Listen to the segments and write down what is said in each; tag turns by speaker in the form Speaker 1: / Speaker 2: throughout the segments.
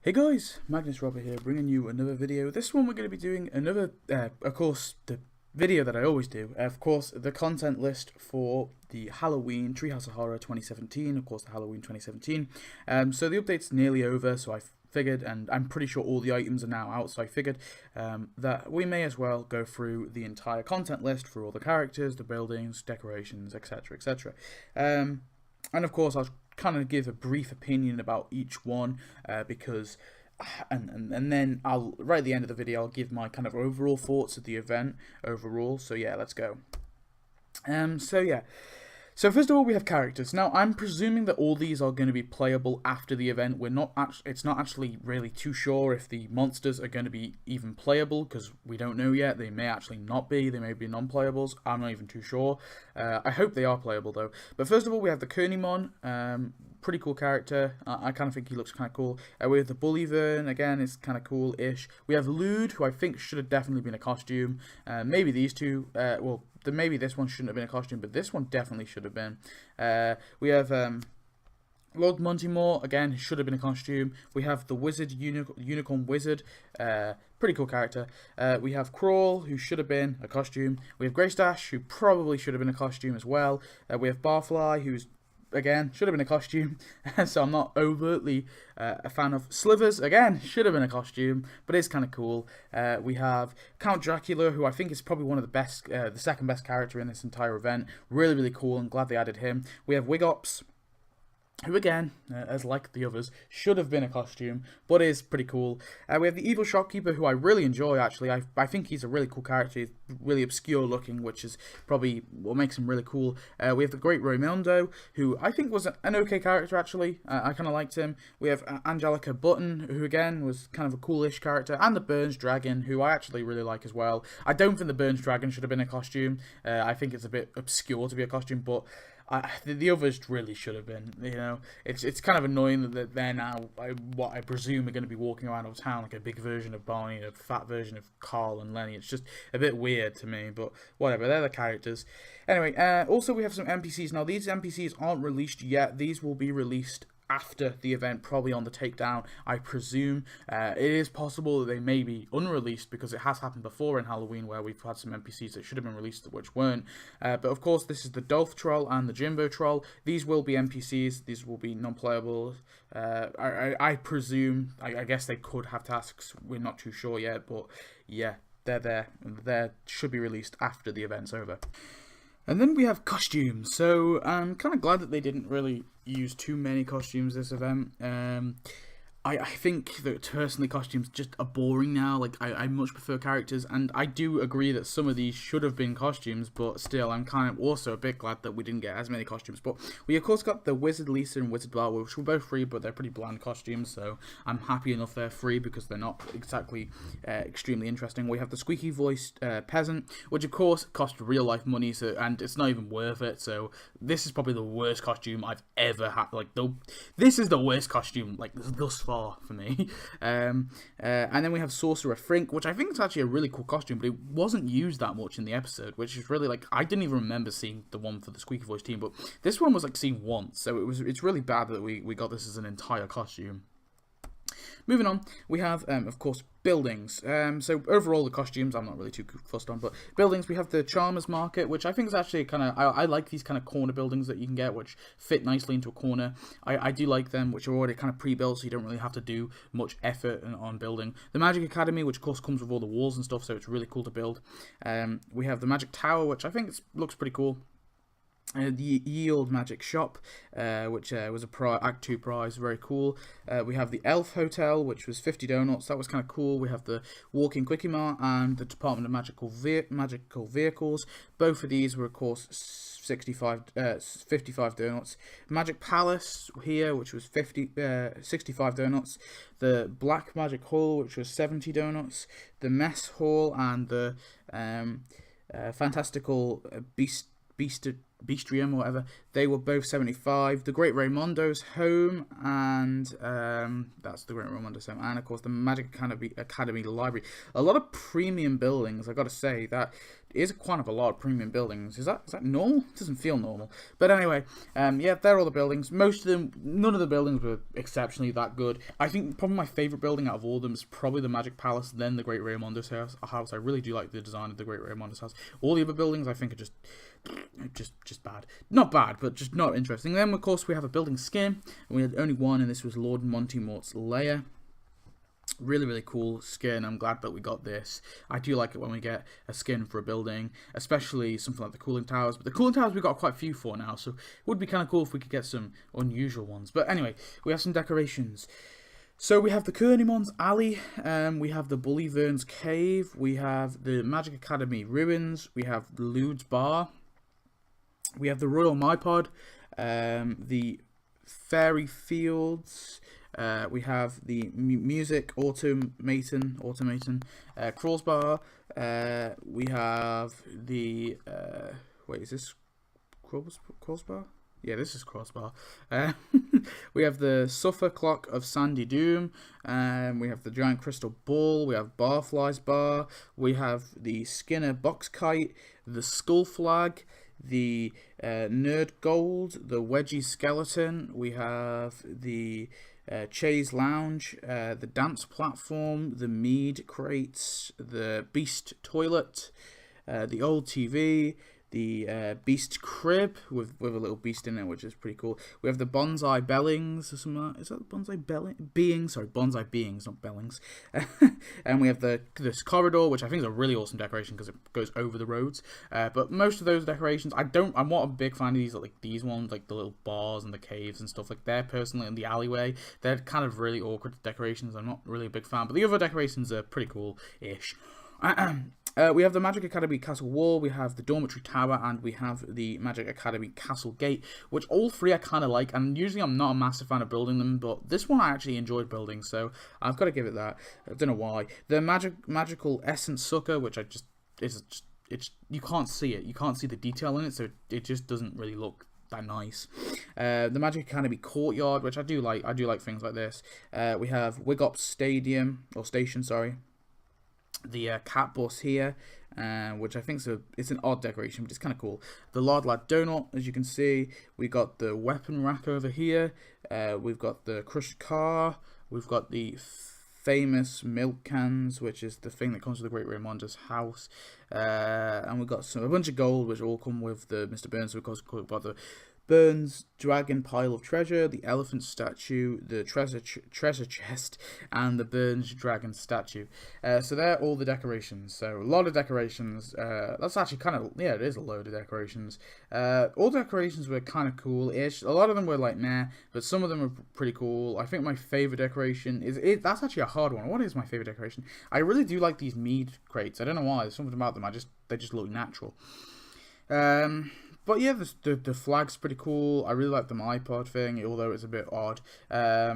Speaker 1: Hey guys, Magnus Robert here, bringing you another video. This one we're going to be doing another, of course, the video that I always do. Of course, the content list for the Halloween Treehouse of Horror 2017, of course, the Halloween 2017. So the update's nearly over, so I figured, and I'm pretty sure all the items are now out, so I figured that we may as well go through the entire content list for all the characters, the buildings, decorations, etc., etc. And of course, I'll kind of give a brief opinion about each one because and then I'll right at the end of the video I'll give my kind of overall thoughts of the event overall. So yeah, let's go. So first of all, we have characters. Now, I'm presuming that all these are going to be playable after the event. It's not actually really too sure if the monsters are going to be even playable, because we don't know yet. They may actually not be. They may be non-playables. I'm not even too sure. I hope they are playable, though. But first of all, we have the Kernimon. Pretty cool character. I kind of think he looks kind of cool. We have the Bullivern, again, it's kind of cool-ish. We have Lude, who I think should have definitely been a costume. Maybe these two, maybe this one shouldn't have been a costume, but this one definitely should have been. We have Lord Montimore, again, should have been a costume. We have the Wizard, Unicorn Wizard, pretty cool character. We have Crawl, who should have been a costume. We have Greystash, who probably should have been a costume as well. We have Barfly, who's again, should have been a costume, so I'm not overtly a fan of. Slivers, again, should have been a costume, but it's kind of cool. We have Count Dracula, who I think is probably one of the best, the second best character in this entire event. Really, really cool, and glad they added him. We have Wigops, who again, as like the others, should have been a costume, but is pretty cool. We have the Evil Shopkeeper, who I really enjoy, actually. I think he's a really cool character. He's really obscure looking, which is probably what makes him really cool. We have the Great Raymondo, who I think was an okay character, actually. I kind of liked him. We have Angelica Button, who again was kind of a coolish character. And the Burns Dragon, who I actually really like as well. I don't think the Burns Dragon should have been a costume. I think it's a bit obscure to be a costume, but the others really should have been. You know, it's kind of annoying that they're now what I presume are going to be walking around of town like a big version of Barney, a fat version of Carl and Lenny. It's just a bit weird to me, but whatever. They're the characters. Anyway, also we have some NPCs. Now these NPCs aren't released yet. These will be released after the event, probably on the takedown, I presume. It is possible that they may be unreleased, because it has happened before in Halloween where we've had some NPCs that should have been released which weren't. But of course, this is the Dolph Troll and the Jimbo Troll. These will be NPCs. These will be non-playable. I presume. I guess they could have tasks. We're not too sure yet, but yeah, they're there. They should be released after the event's over. And then we have costumes. So I'm kind of glad that they didn't really use too many costumes this event. I think that personally costumes just are boring now. Like I much prefer characters, and I do agree that some of these should have been costumes, but still I'm kind of also a bit glad that we didn't get as many costumes. But we of course got the Wizard Lisa and Wizard Blah, which were both free, but they're pretty bland costumes, so I'm happy enough they're free because they're not exactly extremely interesting. We have the squeaky voiced peasant, which of course cost real life money, so and it's not even worth it. So this is probably the worst costume I've ever had. Like this is the worst costume like thus far for me. And then we have Sorcerer Frink, which I think is actually a really cool costume, but it wasn't used that much in the episode, which is really like, I didn't even remember seeing the one for the Squeaky Voice team, but this one was like seen once, so it's really bad that we got this as an entire costume. Moving on, we have, of course, buildings. So overall, the costumes, I'm not really too fussed on, but buildings, we have the Charmers Market, which I think is actually kind of, I like these kind of corner buildings that you can get, which fit nicely into a corner. I do like them, which are already kind of pre-built, so you don't really have to do much effort on building. The Magic Academy, which of course comes with all the walls and stuff, so it's really cool to build. We have the Magic Tower, which I think looks pretty cool. The Yield Magic Shop, which was a Act 2 prize, very cool. We have the Elf Hotel, which was 50 donuts, that was kind of cool. We have the Walking Quickie Mart and the Department of Magical Vehicles. Both of these were, of course, 55 donuts. Magic Palace here, which was 65 donuts. The Black Magic Hall, which was 70 donuts. The Mess Hall and the Fantastical Beastrium or whatever, They were both 75. The Great Raimondo's home, and that's the Great Raimondo's home, and of course the Magic Academy Library. A lot of premium buildings. I got to say that is quite a lot of premium buildings. Is that normal? It doesn't feel normal. But anyway, yeah, they're all the buildings. Most of them, none of the buildings were exceptionally that good. I think probably my favorite building out of all of them is probably the Magic Palace, then the Great Raimondo's house. I really do like the design of the Great Raimondo's house. All the other buildings I think are just bad. Not bad, but just not interesting. Then of course we have a building skin, and we had only one, and this was Lord Monty-Mort's lair. Really cool skin. I'm glad that we got this. I do like it when we get a skin for a building, especially something like the cooling towers. But the cooling towers we got quite a few for now, so it would be kind of cool if we could get some unusual ones. But anyway, we have some decorations. So we have the Kernimon's Alley, we have the Bully Vern's Cave, we have the Magic Academy Ruins, we have the Lude's Bar, we have the Royal Mypod, the Fairy Fields, we have the Music Automaton, Crawls Bar, we have the, wait, is this Crawls Bar? Yeah, this is Crossbar. We have the Suffer Clock of Sandy Doom. We have the Giant Crystal Ball. We have Barfly's Bar. We have the Skinner Box Kite. The Skull Flag. The Nerd Gold. The Wedgie Skeleton. We have the Chase Lounge. The Dance Platform. The Mead Crates. The Beast Toilet. The Old TV. The Beast Crib with a little beast in it, which is pretty cool. We have the Bonsai Bellings or something like that. Is that the Bonsai Beings? Sorry, Bonsai Beings, not Bellings. And we have this corridor, which I think is a really awesome decoration because it goes over the roads. But most of ththose decorations, I'm not a big fan of these, like these ones, like the little bars and the caves and stuff like that. Personally, in the alleyway, they're kind of really awkward decorations. I'm not really a big fan, but the other decorations are pretty cool-ish. We have the Magic Academy Castle Wall, we have the Dormitory Tower, and we have the Magic Academy Castle Gate, which all three I kind of like, and usually I'm not a massive fan of building them, but this one I actually enjoyed building, so I've got to give it that. I don't know why. The Magical Essence Sucker, which it's you can't see it, you can't see the detail in it, so it just doesn't really look that nice. The Magic Academy Courtyard, which I do like things like this. We have Wigop Stadium, or Station, sorry. The cat bus here, which I think it's an odd decoration, but it's kind of cool. The Lard Lad Donut, as you can see. We got the weapon rack over here. We've got the crushed car. We've got the famous milk cans, which is the thing that comes with the Great Raimondo's house. And we've got a bunch of gold, which all come with the Mr. Burns. So we've got the Burns Dragon Pile of Treasure, the Elephant Statue, the treasure chest, and the Burns Dragon Statue. So they're all the decorations. So a lot of decorations. That's actually kind of, yeah, it is a load of decorations. All decorations were kind of cool-ish. A lot of them were like meh, but some of them were pretty cool. I think my favorite decoration that's actually a hard one. What is my favorite decoration? I really do like these mead crates. I don't know why. There's something about them. They just look natural. But yeah, the flag's pretty cool. I really like the iPod thing, although it's a bit odd. I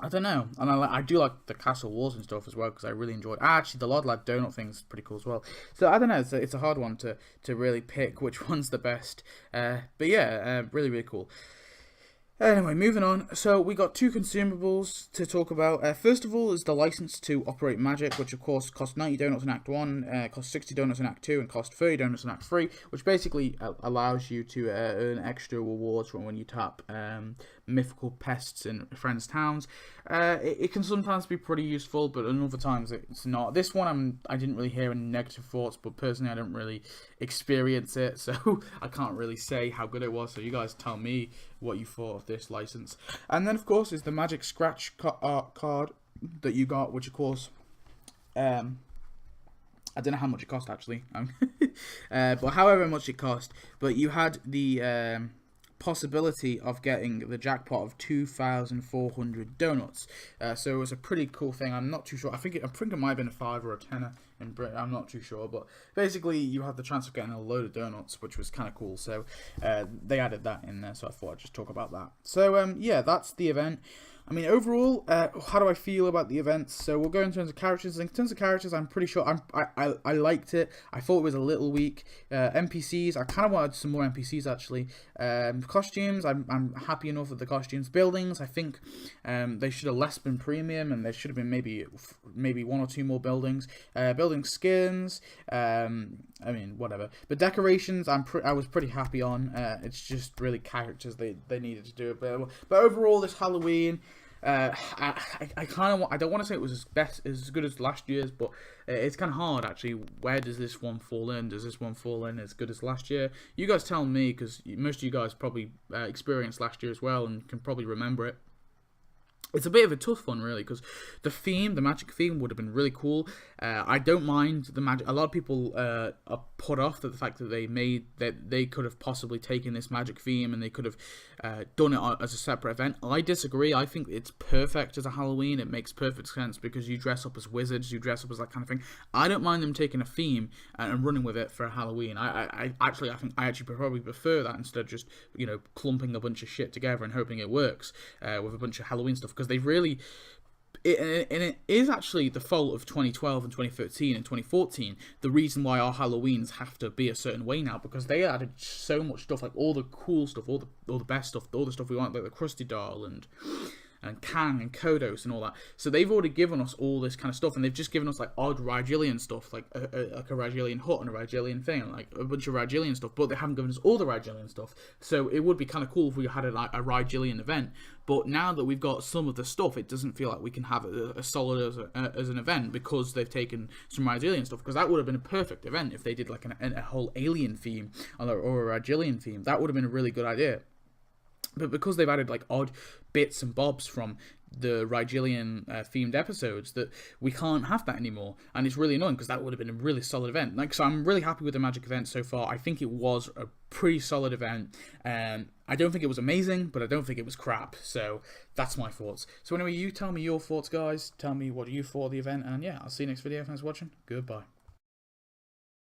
Speaker 1: don't know. And I do like the castle walls and stuff as well, because I really enjoyed. Actually, the Lord Lad Donut thing's pretty cool as well. So I don't know. It's a hard one to really pick which one's the best. But yeah, really cool. Anyway, moving on. So we got two consumables to talk about. First of all is the license to operate magic, which of course cost 90 donuts in Act 1, cost 60 donuts in Act 2, and cost 30 donuts in Act 3, which basically allows you to earn extra rewards from when you tap mythical pests in friends' towns. It can sometimes be pretty useful, but in other times it's not. This one I didn't really hear any negative thoughts, but personally I didn't really experience it, so I can't really say how good it was. So you guys tell me what you thought of this license. And then of course is the Magic Scratch card that you got, which of course I don't know how much it cost actually, but however much it cost, but you had the possibility of getting the jackpot of 2,400 donuts. So it was a pretty cool thing. I'm not too sure. I think it might have been a 5 or a 10 in Britain. I'm not too sure, but basically you had the chance of getting a load of donuts, which was kind of cool. So they added that in there. So I thought I'd just talk about that. So yeah, that's the event. I mean, overall, how do I feel about the events? So we'll go in terms of characters. In terms of characters, I'm pretty sure I liked it. I thought it was a little weak. NPCs, I kind of wanted some more NPCs actually. Costumes, I'm happy enough with the costumes. Buildings, I think they should have less been premium, and there should have been maybe one or two more buildings. Building skins, I mean, whatever. But decorations, I was pretty happy on. It's just really characters they needed to do it. But overall, this Halloween. I kind of I don't want to say it was as good as last year's, but it's kind of hard actually. Where does this one fall in? Does this one fall in as good as last year? You guys tell me, because most of you guys probably experienced last year as well and can probably remember it. It's a bit of a tough one, really, because the magic theme, would have been really cool. I don't mind the magic. A lot of people are put off at the fact that they could have possibly taken this magic theme and they could have done it as a separate event. I disagree. I think it's perfect as a Halloween. It makes perfect sense because you dress up as wizards, you dress up as that kind of thing. I don't mind them taking a theme and running with it for a Halloween. I actually probably prefer that instead of just clumping a bunch of shit together and hoping it works with a bunch of Halloween stuff. Because they've really, and it is actually the fault of 2012 and 2013 and 2014, the reason why our Halloweens have to be a certain way now, because they added so much stuff, like all the cool stuff, all the best stuff, all the stuff we want, like the Krusty Doll and Kang and Kodos and all that. So they've already given us all this kind of stuff, and they've just given us like odd Rigelian stuff, like a Rigelian hut and a Rigelian thing, like a bunch of Rigelian stuff, but they haven't given us all the Rigelian stuff. So it would be kind of cool if we had a Rigelian event. But now that we've got some of the stuff, it doesn't feel like we can have it as solid as an event, because they've taken some Rigelian stuff. Because that would have been a perfect event if they did like a whole alien theme or a Rigelian theme. That would have been a really good idea. But because they've added like odd bits and bobs from the Rigelian themed episodes, that we can't have that anymore, and it's really annoying because that would have been a really solid event. So I'm really happy with the magic event so far. I think it was a pretty solid event. I don't think it was amazing, but I don't think it was crap. So that's my thoughts. So anyway, you tell me your thoughts, guys. Tell me what you thought of the event, and yeah, I'll see you next video. Thanks for watching. Goodbye.